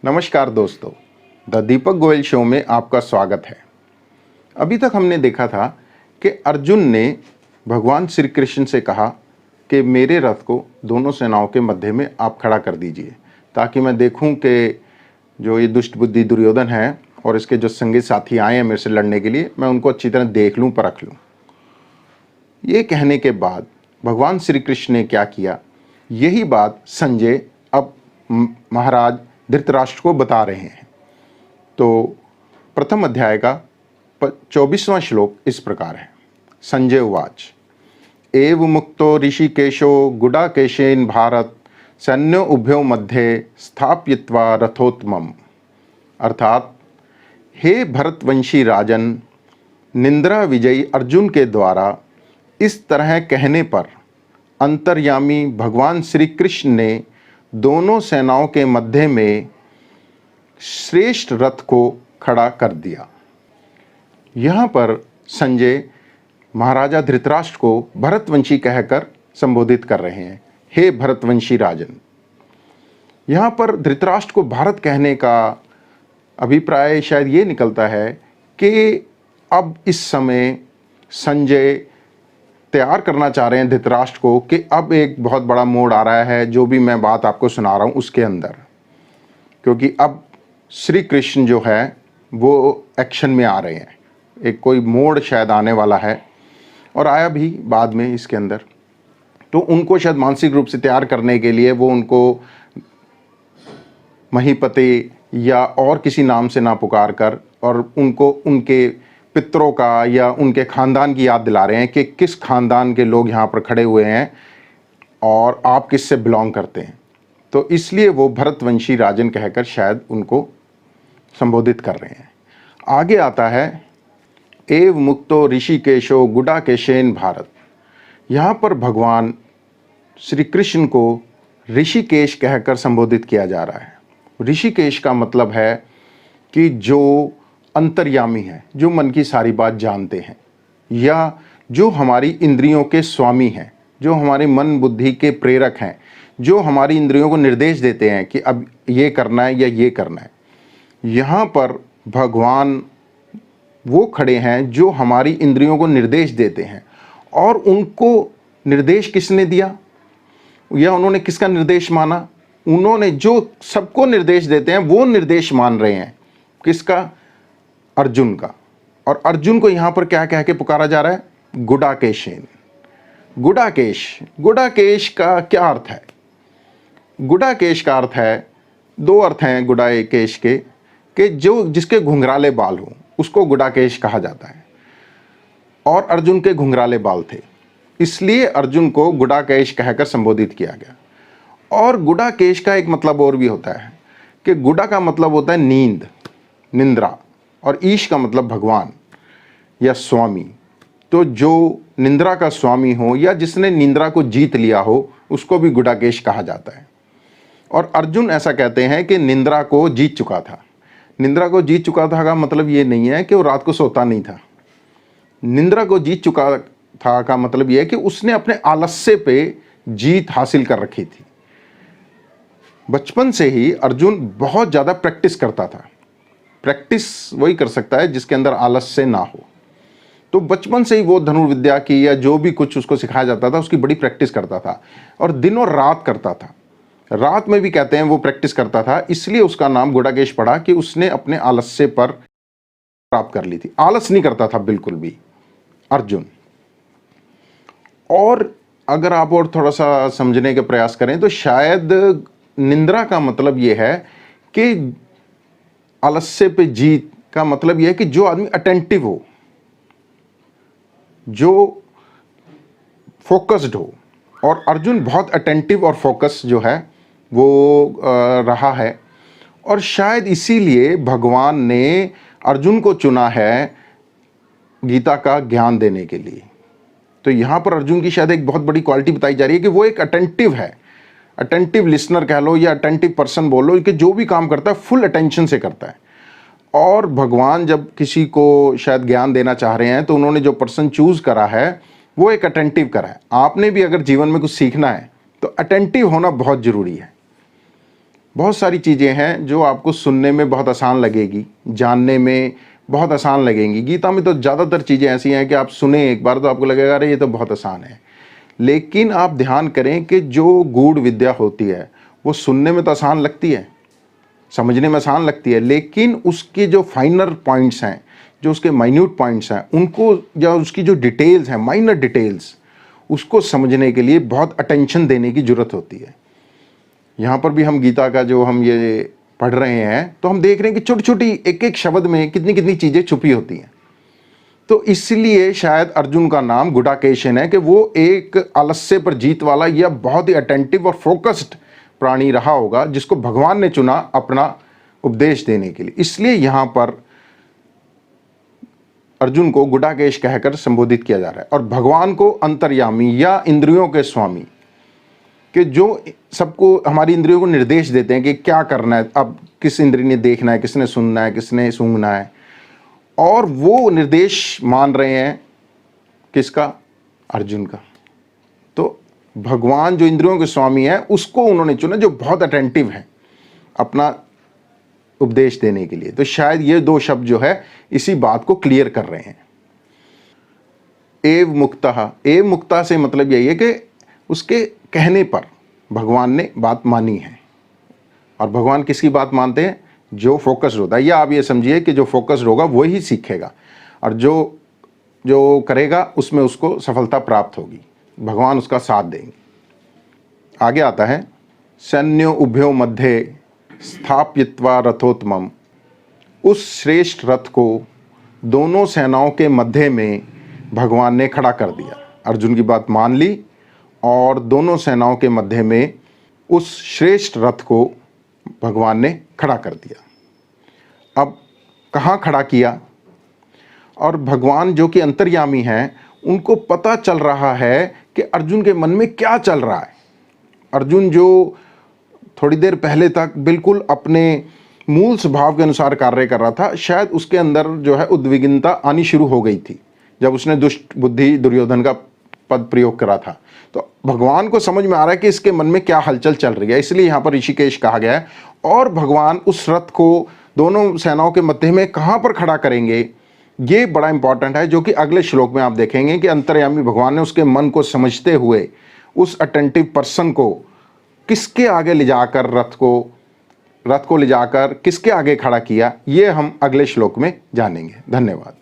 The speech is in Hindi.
नमस्कार दोस्तों, द दीपक गोयल शो में आपका स्वागत है। अभी तक हमने देखा था कि अर्जुन ने भगवान श्री कृष्ण से कहा कि मेरे रथ को दोनों सेनाओं के मध्य में आप खड़ा कर दीजिए, ताकि मैं देखूं कि जो ये दुष्ट बुद्धि दुर्योधन है और इसके जो संगी साथी आए हैं मेरे से लड़ने के लिए, मैं उनको अच्छी तरह देख लूं, परख लूं। ये कहने के बाद भगवान श्री कृष्ण ने क्या किया, यही बात संजय अब महाराज धृतराष्ट्र को बता रहे हैं। तो प्रथम अध्याय का 24वां श्लोक इस प्रकार है। संजय उवाच एव मुक्तो ऋषिकेशो गुडाकेशेन भारत सैन्यो उभयो मध्ये स्थापयित्वा रथोत्तमम्। अर्थात, हे भरतवंशी राजन, निंद्रा विजयी अर्जुन के द्वारा इस तरह कहने पर अंतर्यामी भगवान श्री कृष्ण ने दोनों सेनाओं के मध्य में श्रेष्ठ रथ को खड़ा कर दिया। यहाँ पर संजय महाराजा धृतराष्ट्र को भरतवंशी कहकर संबोधित कर रहे हैं, हे भरतवंशी राजन। यहाँ पर धृतराष्ट्र को भारत कहने का अभिप्राय शायद ये निकलता है कि अब इस समय संजय तैयार करना चाह रहे हैं धृतराष्ट्र को कि अब एक बहुत बड़ा मोड़ आ रहा है, जो भी मैं बात आपको सुना रहा हूँ उसके अंदर, क्योंकि अब श्री कृष्ण जो है वो एक्शन में आ रहे हैं। एक कोई मोड़ शायद आने वाला है और आया भी बाद में इसके अंदर। तो उनको शायद मानसिक रूप से तैयार करने के लिए वो उनको महीपति या और किसी नाम से ना पुकार कर और उनको उनके पितरों का या उनके खानदान की याद दिला रहे हैं कि किस खानदान के लोग यहाँ पर खड़े हुए हैं और आप किससे बिलोंग करते हैं। तो इसलिए वो भरतवंशी राजन कहकर शायद उनको संबोधित कर रहे हैं। आगे आता है एव मुक्तो ऋषिकेशो गुडाकेशेन भारत। यहाँ पर भगवान श्री कृष्ण को ऋषिकेश कहकर संबोधित किया जा रहा है। ऋषिकेश का मतलब है कि जो अंतर्यामी है, जो मन की सारी बात जानते हैं, या जो हमारी इंद्रियों के स्वामी हैं, जो हमारे मन बुद्धि के प्रेरक हैं, जो हमारी इंद्रियों को निर्देश देते हैं कि अब ये करना है या ये करना है। यहाँ पर भगवान वो खड़े हैं जो हमारी इंद्रियों को निर्देश देते हैं। और उनको निर्देश किसने दिया या उन्होंने किसका निर्देश माना? उन्होंने जो सबको निर्देश देते हैं वो निर्देश मान रहे हैं। किसका? अर्जुन का। और अर्जुन को यहाँ पर क्या कह के पुकारा जा रहा है? गुडाकेशेन। गुडाकेश, गुडाकेश का क्या अर्थ है? गुडाकेश का अर्थ है, दो अर्थ हैं गुडाकेश के, कि जो जिसके घुंघराले बाल हो उसको गुडाकेश कहा जाता है। और अर्जुन के घुंघराले बाल थे, इसलिए अर्जुन को गुडाकेश कहकर संबोधित किया गया। और गुडाकेश का एक मतलब और भी होता है कि गुडा का मतलब होता है नींद, निंद्रा, और ईश का मतलब भगवान या स्वामी। तो जो निंद्रा का स्वामी हो या जिसने निंद्रा को जीत लिया हो उसको भी गुडाकेश कहा जाता है। और अर्जुन ऐसा कहते हैं कि निंद्रा को जीत चुका था। निंद्रा को जीत चुका था का मतलब ये नहीं है कि वो रात को सोता नहीं था। निंद्रा को जीत चुका था का मतलब ये है कि उसने अपने आलस्य पे जीत हासिल कर रखी थी। बचपन से ही अर्जुन बहुत ज़्यादा प्रैक्टिस करता था। प्रैक्टिस वही कर सकता है जिसके अंदर आलस्य ना हो। तो बचपन से ही वो धनुर्विद्या की या जो भी कुछ उसको सिखाया जाता था उसकी बड़ी प्रैक्टिस करता था और दिन और रात करता था। रात में भी कहते हैं वो प्रैक्टिस करता था, इसलिए उसका नाम गुडाकेश पड़ा कि उसने अपने आलस्य पर प्राप्त कर ली थी। आलस नहीं करता था बिल्कुल भी अर्जुन। और अगर आप और थोड़ा सा समझने के प्रयास करें तो शायद निंद्रा का मतलब ये है कि आलस्य पे जीत का मतलब यह है कि जो आदमी अटेंटिव हो, जो फोकस्ड हो। और अर्जुन बहुत अटेंटिव और फोकस जो है वो रहा है। और शायद इसीलिए भगवान ने अर्जुन को चुना है गीता का ज्ञान देने के लिए। तो यहाँ पर अर्जुन की शायद एक बहुत बड़ी क्वालिटी बताई जा रही है कि वो एक अटेंटिव है, अटेंटिव लिसनर कह लो या अटेंटिव पर्सन बोलो, कि जो भी काम करता है फुल अटेंशन से करता है। और भगवान जब किसी को शायद ज्ञान देना चाह रहे हैं तो उन्होंने जो पर्सन चूज करा है वो एक अटेंटिव करा है। आपने भी अगर जीवन में कुछ सीखना है तो अटेंटिव होना बहुत ज़रूरी है। बहुत सारी चीज़ें हैं जो आपको सुनने में बहुत आसान लगेगी, जानने में बहुत आसान लगेंगी। गीता में तो ज़्यादातर चीज़ें ऐसी हैं कि आप सुने एक बार तो आपको लगेगा अरे ये तो बहुत आसान है, लेकिन आप ध्यान करें कि जो गूढ़ विद्या होती है वो सुनने में तो आसान लगती है, समझने में आसान लगती है, लेकिन उसके जो फाइनर पॉइंट्स हैं, जो उसके माइन्यूट पॉइंट्स हैं, उनको या उसकी जो डिटेल्स हैं, माइनर डिटेल्स, उसको समझने के लिए बहुत अटेंशन देने की ज़रूरत होती है। यहाँ पर भी हम गीता का जो हम ये पढ़ रहे हैं तो हम देख रहे हैं कि छोटी छोटी एक एक शब्द में कितनी कितनी चीज़ें छुपी होती हैं। तो इसलिए शायद अर्जुन का नाम गुडाकेशन है कि वो एक आलस्य पर जीत वाला या बहुत ही अटेंटिव और फोकस्ड प्राणी रहा होगा जिसको भगवान ने चुना अपना उपदेश देने के लिए। इसलिए यहाँ पर अर्जुन को गुडाकेश कहकर संबोधित किया जा रहा है। और भगवान को अंतर्यामी या इंद्रियों के स्वामी, कि जो सबको हमारी इंद्रियों को निर्देश देते हैं कि क्या करना है, अब किस इंद्रिय ने देखना है, किसने सुनना है, किसने सूंघना है, और वो निर्देश मान रहे हैं किसका? अर्जुन का। तो भगवान जो इंद्रियों के स्वामी है उसको उन्होंने चुना जो बहुत अटेंटिव है अपना उपदेश देने के लिए। तो शायद ये दो शब्द जो है इसी बात को क्लियर कर रहे हैं। एव मुक्तः, एव मुक्ता से मतलब यही है कि उसके कहने पर भगवान ने बात मानी है। और भगवान किसकी बात मानते हैं? जो फोकस्ड होता है, या आप ये समझिए कि जो फोकस्ड होगा वही सीखेगा, और जो जो करेगा उसमें उसको सफलता प्राप्त होगी, भगवान उसका साथ देंगे। आगे आता है, सैन्यो उभयो मध्य स्थापयित्वा रथोत्तमम, उस श्रेष्ठ रथ को दोनों सेनाओं के मध्य में भगवान ने खड़ा कर दिया। अर्जुन की बात मान ली और दोनों सेनाओं के मध्य में उस श्रेष्ठ रथ को भगवान ने खड़ा कर दिया। अब कहाँ खड़ा किया? और भगवान जो कि अंतर्यामी हैं उनको पता चल रहा है कि अर्जुन के मन में क्या चल रहा है। अर्जुन जो थोड़ी देर पहले तक बिल्कुल अपने मूल स्वभाव के अनुसार कार्य कर रहा था, शायद उसके अंदर जो है उद्विग्नता आनी शुरू हो गई थी जब उसने दुष्ट बुद्धि दुर्योधन का पद प्रयोग करा था। तो भगवान को समझ में आ रहा है कि इसके मन में क्या हलचल चल रही है, इसलिए यहाँ पर ऋषिकेश कहा गया है। और भगवान उस रथ को दोनों सेनाओं के मध्य में कहाँ पर खड़ा करेंगे, ये बड़ा इंपॉर्टेंट है, जो कि अगले श्लोक में आप देखेंगे कि अंतर्यामी भगवान ने उसके मन को समझते हुए उस अटेंटिव पर्सन को किसके आगे ले जाकर रथ को ले जाकर किसके आगे खड़ा किया, ये हम अगले श्लोक में जानेंगे। धन्यवाद।